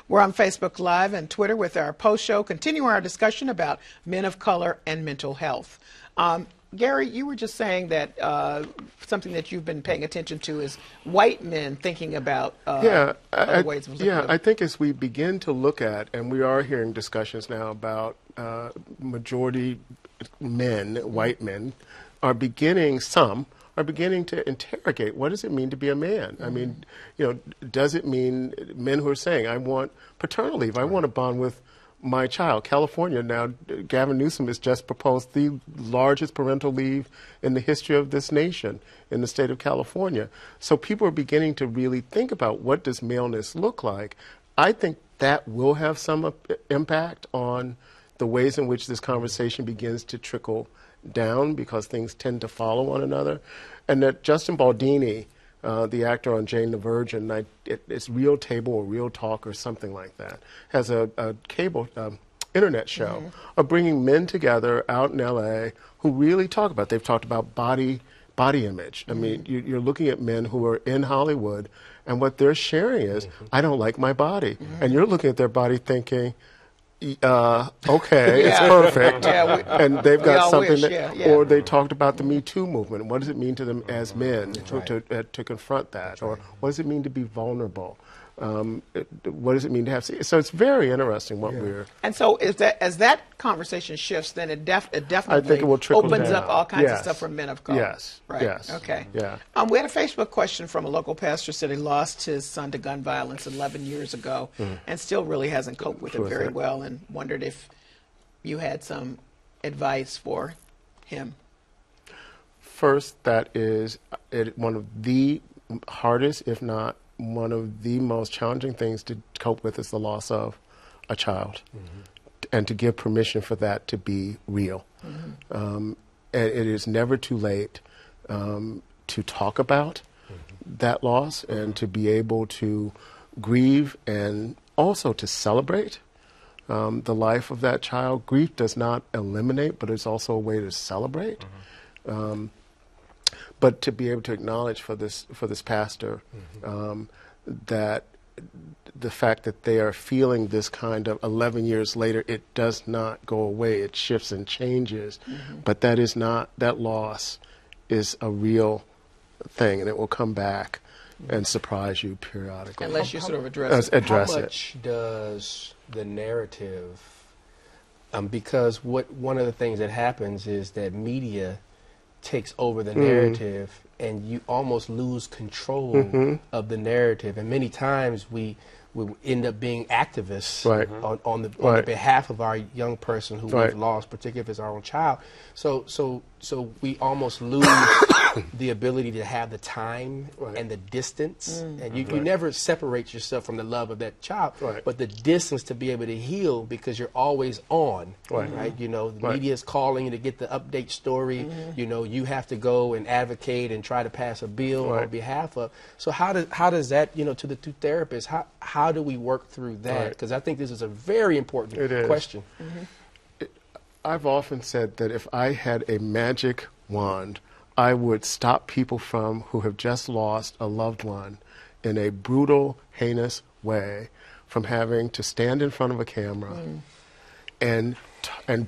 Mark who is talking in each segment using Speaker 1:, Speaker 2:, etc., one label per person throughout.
Speaker 1: We're on Facebook Live and Twitter with our post show, continuing our discussion about men of color and mental health. Gary, you were just saying that something that you've been paying attention to is white men thinking about other ways of
Speaker 2: Yeah, I think as we begin to look at, and we are hearing discussions now about majority men, white men, are beginning to interrogate, what does it mean to be a man? I mean, does it mean men who are saying, I want paternal leave, I want to bond with my child? California now, Gavin Newsom has just proposed the largest parental leave in the history of this nation in the state of California. So people are beginning to really think about, what does maleness look like? I think that will have some impact on the ways in which this conversation begins to trickle down, because things tend to follow one another. And that Justin Baldini, the actor on Jane the Virgin, it's Real Table or Real Talk or something like that, has a cable internet show of bringing men together out in L.A. who really talk about, they've talked about body image. I mean, you're looking at men who are in Hollywood, and what they're sharing is, I don't like my body. And you're looking at their body thinking, okay, it's perfect, and they've got something or they talked about the Me Too movement. What does it mean to them as men to confront that? Or what does it mean to be vulnerable? What does it mean to have? So it's very interesting what we're.
Speaker 1: And so as that conversation shifts, then it definitely
Speaker 2: I think it will
Speaker 1: opens
Speaker 2: down.
Speaker 1: up all kinds of stuff for men of color.
Speaker 2: Yes.
Speaker 1: Right.
Speaker 2: Yes.
Speaker 1: Okay.
Speaker 2: Yeah.
Speaker 1: We had a Facebook question from a local pastor, said he lost his son to gun violence 11 years ago and still really hasn't coped with it very well, and wondered if you had some advice for him.
Speaker 2: First, that is one of the hardest, if not one of the most challenging things to cope with, is the loss of a child, and to give permission for that to be real. And it is never too late to talk about that loss and to be able to grieve and also to celebrate the life of that child. Grief does not eliminate, but it's also a way to celebrate. But to be able to acknowledge for this pastor that the fact that they are feeling this kind of 11 years later, it does not go away. It shifts and changes, but that loss is a real thing, and it will come back and surprise you periodically.
Speaker 1: Unless you sort of address it.
Speaker 3: How much does the narrative, because one of the things that happens is that media takes over the narrative, and you almost lose control of the narrative. And many times we end up being activists on the behalf of our young person who we've lost, particularly if it's our own child. So we almost lose the ability to have the time and the distance. And you never separate yourself from the love of that child, but the distance to be able to heal, because you're always on, right? You know, the media is calling you to get the update story. You know, you have to go and advocate and try to pass a bill on behalf of. So how does that, you know, to the two therapists, how do we work through that? Because I think this is a very important question.
Speaker 2: I've often said that if I had a magic wand, I would stop people who have just lost a loved one in a brutal, heinous way from having to stand in front of a camera and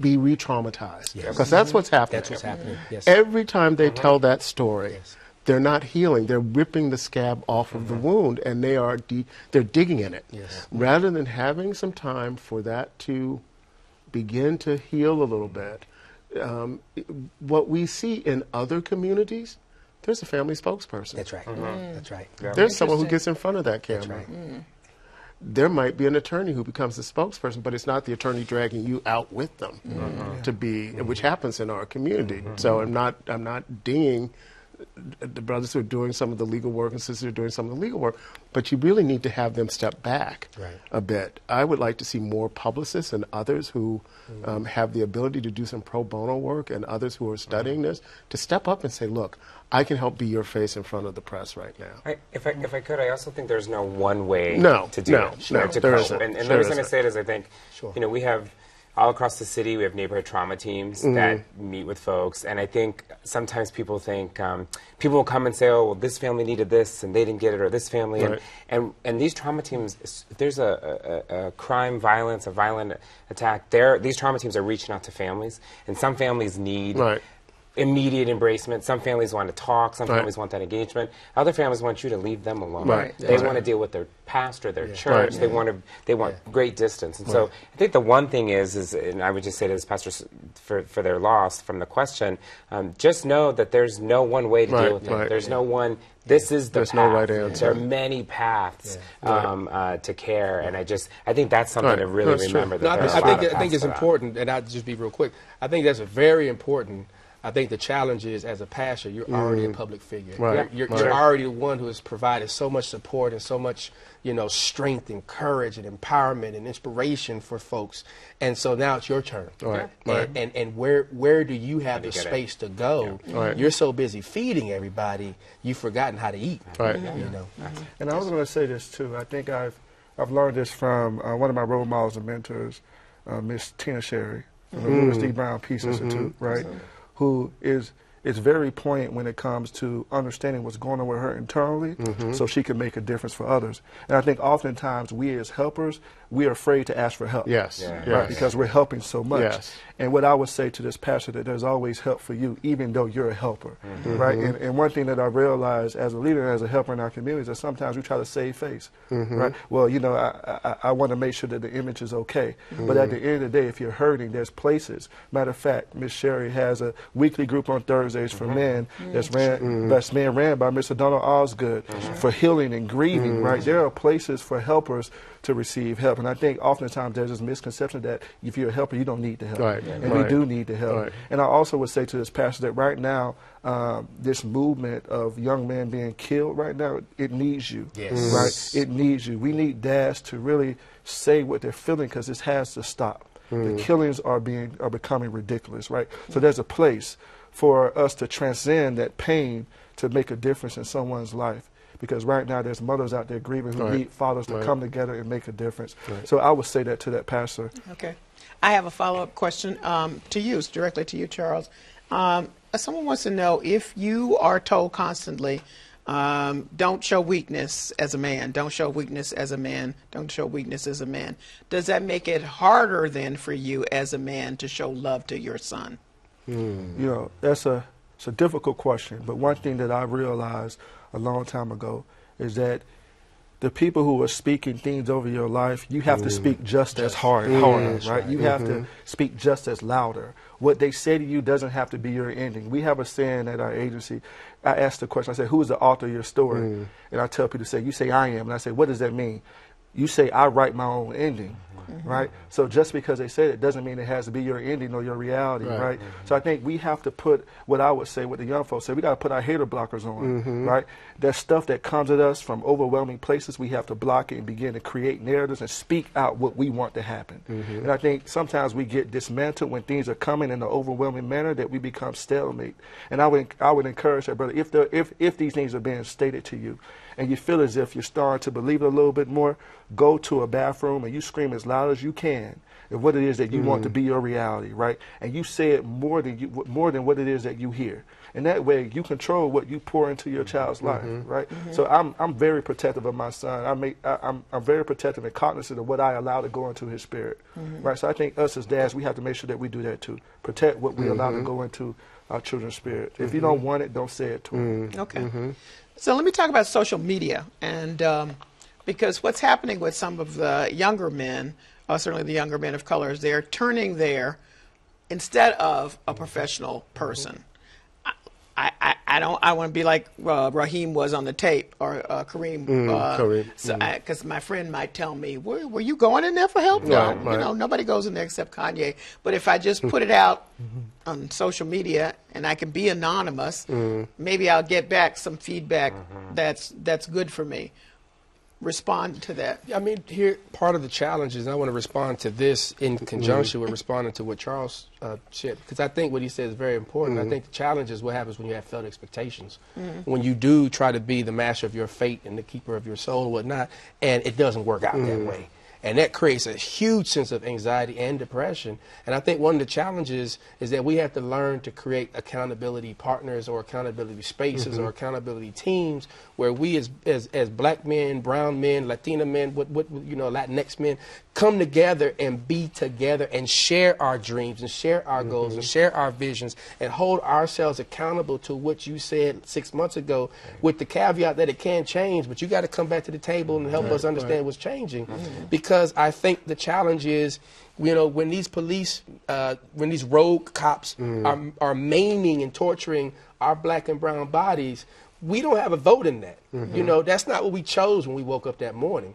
Speaker 2: be re-traumatized. Because that's what's happening.
Speaker 3: That's what's happening. Yes.
Speaker 2: Every time they tell that story, they're not healing. They're ripping the scab off of the wound, and they're digging in it. Rather than having some time for that to begin to heal a little bit. What we see in other communities, there's a family spokesperson.
Speaker 3: That's right. That's right.
Speaker 2: There's someone who gets in front of that camera. There might be an attorney who becomes the spokesperson, but it's not the attorney dragging you out with them to be, which happens in our community. So I'm not dinging the brothers who are doing some of the legal work and sisters who are doing some of the legal work, but you really need to have them step back a bit. I would like to see more publicists and others who have the ability to do some pro bono work, and others who are studying this, to step up and say, look, I can help be your face in front of the press right now.
Speaker 4: If I could, I also think there's no one way to do it.
Speaker 2: To
Speaker 4: cope. And the reason I say it is I think, you know, we have all across the city, we have neighborhood trauma teams that meet with folks. And I think sometimes people think, people will come and say, oh, well, this family needed this and they didn't get it, or this family.
Speaker 2: Right.
Speaker 4: And these trauma teams, if there's a crime, violence, a violent attack, these trauma teams are reaching out to families. And some families need immediate embracement. Some families want to talk. Some families want that engagement. Other families want you to leave them alone.
Speaker 2: Right.
Speaker 4: They want to deal with their pastor, their church. They want great distance. And so I think the one thing is, and I would just say to this pastor for their loss from the question, just know that there's no one way to deal with it. There's no one. This is the
Speaker 2: There's
Speaker 4: path.
Speaker 2: no right answer.
Speaker 4: There are many paths to care, and I think that's something to really remember.
Speaker 3: No,
Speaker 4: That
Speaker 3: I think it's important, and I'll just be real quick. I think that's very important. I think the challenge is, as a pastor, you're already a public figure.
Speaker 2: Right.
Speaker 3: You're already the one who has provided so much support and so much, strength and courage and empowerment and inspiration for folks. And so now it's your turn.
Speaker 2: Right.
Speaker 3: And where do you have the space to go?
Speaker 2: Right.
Speaker 3: You're so busy feeding everybody, you've forgotten how to eat.
Speaker 2: Right.
Speaker 5: And I was going to say this too. I think I've learned this from one of my role models and mentors, Miss Tina Sherry from the Louis D. Brown Peace Institute, right? Who is very poignant when it comes to understanding what's going on with her internally so she can make a difference for others. And I think oftentimes we as helpers, we are afraid to ask for help.
Speaker 2: Yes.
Speaker 5: Right, because we're helping so much.
Speaker 2: Yes.
Speaker 5: And what I would say to this pastor, that there's always help for you, even though you're a helper. Right? And one thing that I realized as a leader and as a helper in our community is that sometimes we try to save face. Right? Well, I want to make sure that the image is okay. But at the end of the day, if you're hurting, there's places. Matter of fact, Miss Sherry has a weekly group on Thursdays for men that's being ran by Mr. Donald Osgood for healing and grieving. Right? There are places for helpers to receive help. And I think oftentimes there's this misconception that if you're a helper, you don't need the help.
Speaker 2: Right.
Speaker 5: And we do need the help.
Speaker 2: Right.
Speaker 5: And I also would say to this pastor that right now, this movement of young men being killed right now, it needs you.
Speaker 3: Yes.
Speaker 5: Right? It needs you. We need dads to really say what they're feeling, because this has to stop. The killings are becoming ridiculous, right? So there's a place for us to transcend that pain to make a difference in someone's life. Because right now there's mothers out there grieving who need fathers to come together and make a difference. So I would say that to that pastor.
Speaker 1: Okay. I have a follow-up question to you, directly to you, Charles. Someone wants to know, if you are told constantly, don't show weakness as a man, don't show weakness as a man, don't show weakness as a man, does that make it harder then for you as a man to show love to your son?
Speaker 5: It's a difficult question. But one thing that I realized a long time ago is that the people who are speaking things over your life, you have to speak just as harder, right? You have to speak just as louder. What they say to you doesn't have to be your ending. We have a saying at our agency. I asked the question, I said, who is the author of your story? And I tell people to say, you say, I am. And I say, what does that mean? You say, I write my own ending. Right? So just because they say it doesn't mean it has to be your ending or your reality, right? So I think we have to put, what I would say, what the young folks say, we got to put our hater blockers on, right? There's stuff that comes at us from overwhelming places. We have to block it and begin to create narratives and speak out what we want to happen. And I think sometimes we get dismantled when things are coming in an overwhelming manner, that we become stalemate. And I would encourage that, brother, if these things are being stated to you, and you feel as if you're starting to believe it a little bit more, go to a bathroom and you scream as loud as you can of what it is that you want to be your reality, right? And you say it more than what it is that you hear. And that way you control what you pour into your child's life, right? So I'm very protective of my son. I'm very protective and cognizant of what I allow to go into his spirit, right? So I think us as dads, we have to make sure that we do that too. Protect what we allow to go into our children's spirit. If you don't want it, don't say it to them.
Speaker 1: Okay. So let me talk about social media, and because what's happening with some of the younger men, certainly the younger men of color, is they're turning there instead of a professional person. I want to be like Raheem was on the tape, or Kareem. Because my friend might tell me, were you going in there for help? No, nobody goes in there except Kanye. But if I just put it out on social media and I can be anonymous, maybe I'll get back some feedback that's good for me. Respond to that.
Speaker 3: I mean, here, part of the challenge is, I want to respond to this in conjunction with responding to what Charles said, because I think what he said is very important. I think the challenge is what happens when you have felt expectations. When you do try to be the master of your fate and the keeper of your soul and whatnot, and it doesn't work out that way. And that creates a huge sense of anxiety and depression. And I think one of the challenges is that we have to learn to create accountability partners or accountability spaces or accountability teams where we as black men, brown men, Latina men, Latinx men come together and be together and share our dreams and share our goals and share our visions and hold ourselves accountable to what you said 6 months ago, with the caveat that it can change, but you got to come back to the table and help us understand what's changing. Because I think the challenge is, when these police, when these rogue cops are maiming and torturing our black and brown bodies, we don't have a vote in that. That's not what we chose when we woke up that morning.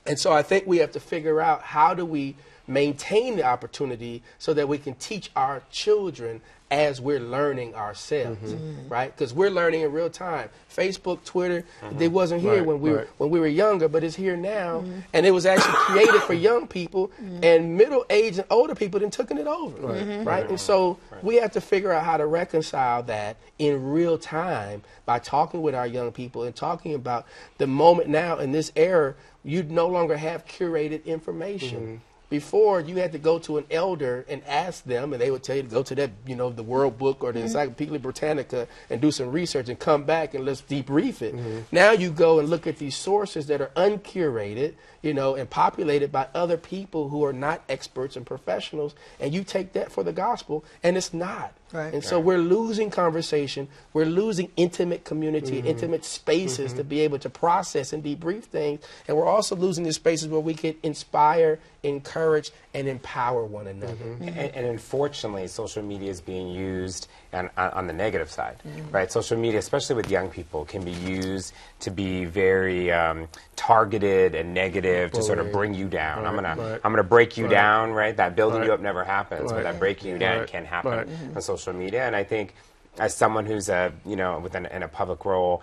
Speaker 3: And so I think we have to figure out, how do we maintain the opportunity so that we can teach our children as we're learning ourselves, right? Because we're learning in real time. Facebook, Twitter, they wasn't here when we were younger, but it's here now, and it was actually created for young people, and middle-aged and older people then took it over, right? And so we have to figure out how to reconcile that in real time by talking with our young people and talking about the moment now in this era. You no longer have curated information. Before, you had to go to an elder and ask them, and they would tell you to go to that, the World Book or the Encyclopedia Britannica and do some research and come back and let's debrief it. Now you go and look at these sources that are uncurated, and populated by other people who are not experts and professionals, and you take that for the gospel, and it's not. Right. And so we're losing conversation, we're losing intimate community, intimate spaces to be able to process and debrief things, and we're also losing the spaces where we can inspire, encourage, and empower one another.
Speaker 4: And unfortunately, social media is being used on the negative side, right? Social media, especially with young people, can be used to be very targeted and negative to sort of bring you down. I'm gonna break you down, right? That building you up never happens, but that breaking you down can happen on social media. And I think, as someone who's in a public role,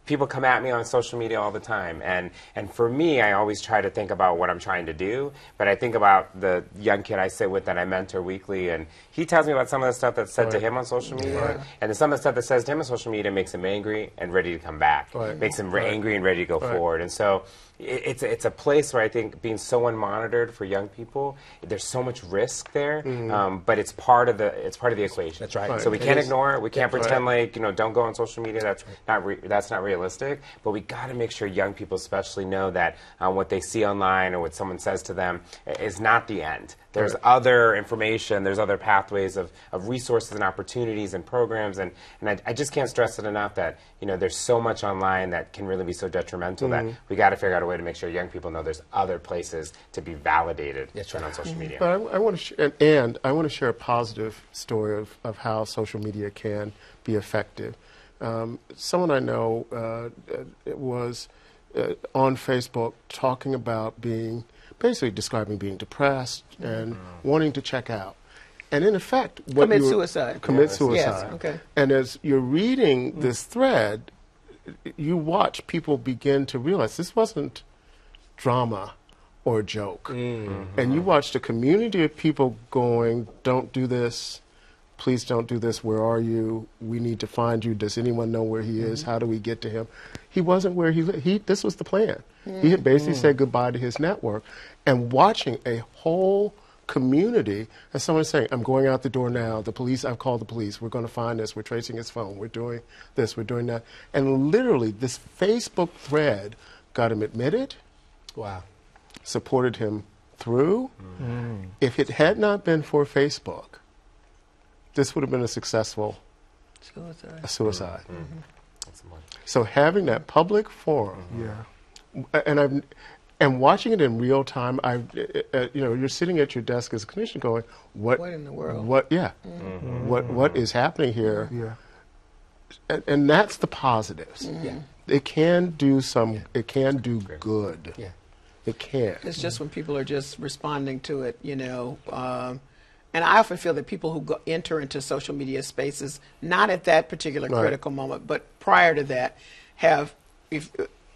Speaker 4: people come at me on social media all the time, and for me, I always try to think about what I'm trying to do. But I think about the young kid I sit with that I mentor weekly, and he tells me about some of the stuff that's said to him on social media, and then some of the stuff that says to him on social media makes him angry and ready to come back, makes him angry and ready to go forward. And so it's a place where I think, being so unmonitored for young people, there's so much risk there, but it's part of the equation.
Speaker 3: That's right.
Speaker 4: So we can't ignore it. We can't pretend like don't go on social media. That's not realistic. But we got to make sure young people especially know that what they see online or what someone says to them is not the end. There's other information, there's other pathways of resources and opportunities and programs, and I just can't stress it enough that there's so much online that can really be so detrimental that we got to figure out a way to make sure young people know there's other places to be validated on social media.
Speaker 2: But I want to share a positive story of how social media can be effective. Someone I know was on Facebook talking about basically describing being depressed and wanting to check out. And in effect,
Speaker 1: commit suicide.
Speaker 2: Yes, okay. And as you're reading this thread, you watch people begin to realize this wasn't drama or a joke. And you watched a community of people going, don't do this, please don't do this, where are you, we need to find you, does anyone know where he is, how do we get to him? He wasn't where he lived. This was the plan. He had basically said goodbye to his network, and watching a whole community, and someone saying, I'm going out the door now, I've called the police, we're going to find this, we're tracing his phone, we're doing this, we're doing that. And literally, this Facebook thread got him admitted, supported him through. If it had not been for Facebook, this would have been a successful suicide. So having that public forum, and watching it in real time, you're sitting at your desk as a clinician going, what
Speaker 1: in the world?
Speaker 2: What is happening here? And that's the positives. It can do it can do good. It can.
Speaker 1: It's just when people are just responding to it, and I often feel that people who enter into social media spaces, not at that particular critical moment, but prior to that, have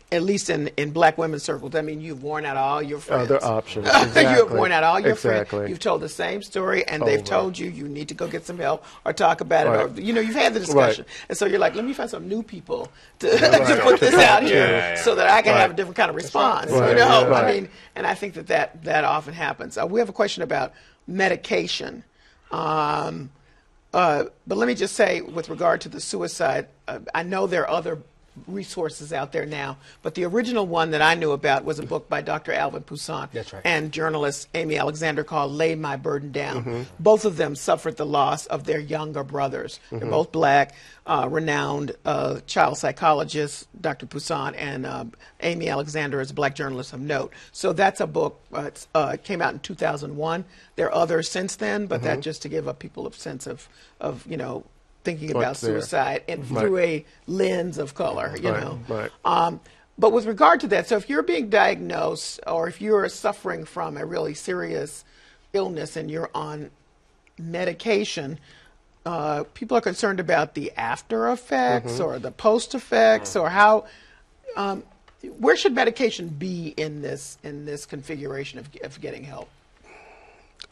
Speaker 1: at least in black women's circles, I mean, you've worn out all your friends.
Speaker 2: Other options.
Speaker 1: You have
Speaker 2: Exactly.
Speaker 1: worn out all your
Speaker 2: Exactly.
Speaker 1: friends. You've told the same story, and they've told you need to go get some help or talk about it.
Speaker 2: Right.
Speaker 1: Or, you've had the discussion.
Speaker 2: Right.
Speaker 1: And so you're like, let me find some new people to, to put this out here so that I can have a different kind of response.
Speaker 2: Right.
Speaker 1: I
Speaker 2: Right.
Speaker 1: mean, and I think that often happens. We have a question about medication. But let me just say, with regard to the suicide, I know there are other resources out there now, but the original one that I knew about was a book by Dr. Alvin Poussaint and journalist Amy Alexander called Lay My Burden Down. Both of them suffered the loss of their younger brothers. They're both black, renowned child psychologists, Dr. Poussaint and Amy Alexander is a black journalist of note. So that's a book, it came out in 2001. There are others since then, but that just to give people a sense of thinking about suicide and through a lens of color, you know.
Speaker 2: Right.
Speaker 1: But with regard to that, so if you're being diagnosed or if you're suffering from a really serious illness and you're on medication, people are concerned about the after effects or the post effects or how. Where should medication be in this configuration of getting help?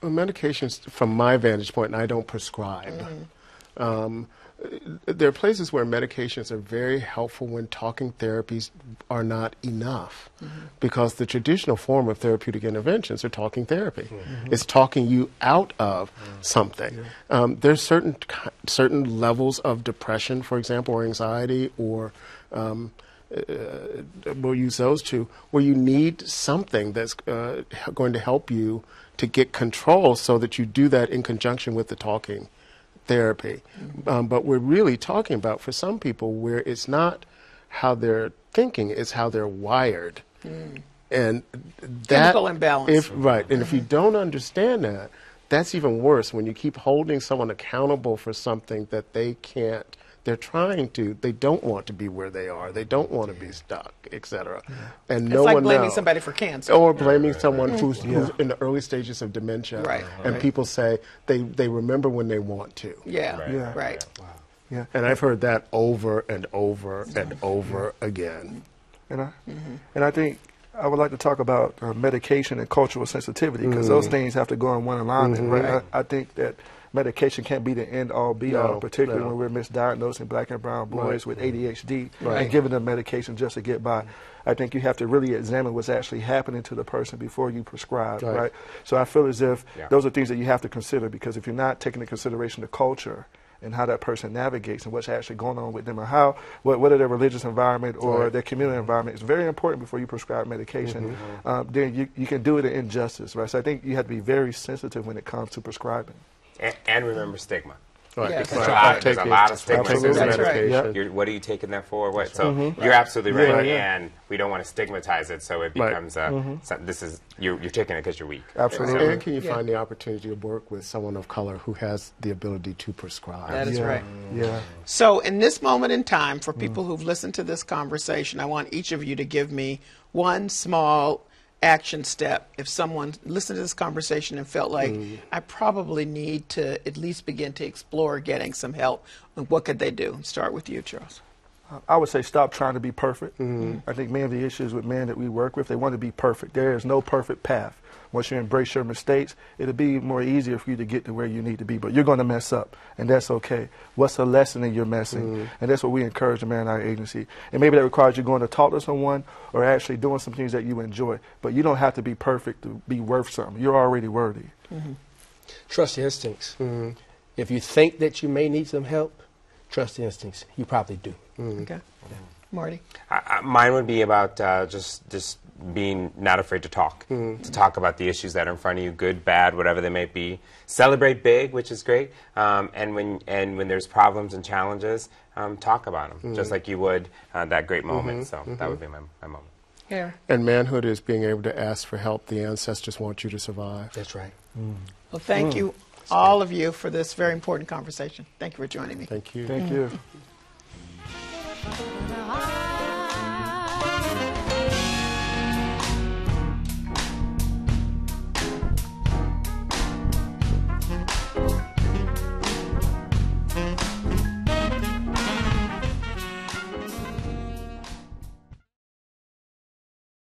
Speaker 2: Well, medications, from my vantage point, and I don't prescribe. There are places where medications are very helpful when talking therapies are not enough, because the traditional form of therapeutic interventions are talking therapy. It's talking you out of something. There's certain levels of depression, for example, or anxiety, or we'll use those two, where you need something that's going to help you to get control, so that you do that in conjunction with the talking therapy. But we're really talking about, for some people, where it's not how they're thinking, it's how they're wired. And that
Speaker 1: Chemical imbalance.
Speaker 2: And if you don't understand that, that's even worse, when you keep holding someone accountable for something that they can't. They don't want to be where they are. They don't want to be stuck, etc. And
Speaker 1: It's like blaming somebody for cancer.
Speaker 2: Or blaming someone who's in the early stages of dementia. And people say they remember when they want to.
Speaker 1: Right.
Speaker 5: Yeah.
Speaker 2: And I've heard that over and over and over again.
Speaker 5: And I think I would like to talk about medication and cultural sensitivity, because those things have to go in one alignment, right? I think that medication can't be the end-all, be-all, particularly when we're misdiagnosing black and brown boys with ADHD and giving them medication just to get by. I think you have to really examine what's actually happening to the person before you prescribe, right? So I feel as if those are things that you have to consider, because if you're not taking into consideration the culture and how that person navigates and what's actually going on with them, or what are their religious environment or their community environment, it's very important before you prescribe medication. Then you can do it an injustice, right? So I think you have to be very sensitive when it comes to prescribing.
Speaker 4: And remember stigma.
Speaker 1: Yes.
Speaker 4: Because there's a lot of stigma.
Speaker 1: That's right.
Speaker 4: What are you taking that for? What? So you're absolutely right, and we don't want to stigmatize it, so it becomes you're taking it because you're weak.
Speaker 5: Absolutely.
Speaker 2: And can you find the opportunity to work with someone of color who has the ability to prescribe?
Speaker 1: That is right.
Speaker 5: Yeah.
Speaker 1: So in this moment in time, for people who've listened to this conversation, I want each of you to give me one small action step. If someone listened to this conversation and felt like I probably need to at least begin to explore getting some help, what could they do? Start with you, Charles.
Speaker 5: I would say stop trying to be perfect. I think many of the issues with men that we work with, they want to be perfect. There is no perfect path. Once you embrace your mistakes, it'll be more easier for you to get to where you need to be. But you're going to mess up, and that's okay. What's the lesson in your messing? And that's what we encourage the Man in Our Agency. And maybe that requires you going to talk to someone or actually doing some things that you enjoy. But you don't have to be perfect to be worth something. You're already worthy.
Speaker 3: Trust your instincts. If you think that you may need some help, trust the instincts. You probably do.
Speaker 1: Okay. Marty?
Speaker 4: Mine would be about just being not afraid to talk, to talk about the issues that are in front of you, good, bad, whatever they may be. Celebrate big, which is great, and when there's problems and challenges, talk about them, just like you would that great moment. So that would be my moment.
Speaker 1: Yeah.
Speaker 2: And manhood is being able to ask for help. The ancestors want you to survive.
Speaker 3: That's right.
Speaker 1: Well, thank you, all of you, for this very important conversation. Thank you for joining me.
Speaker 2: Thank you.
Speaker 5: Thank you.
Speaker 6: Heart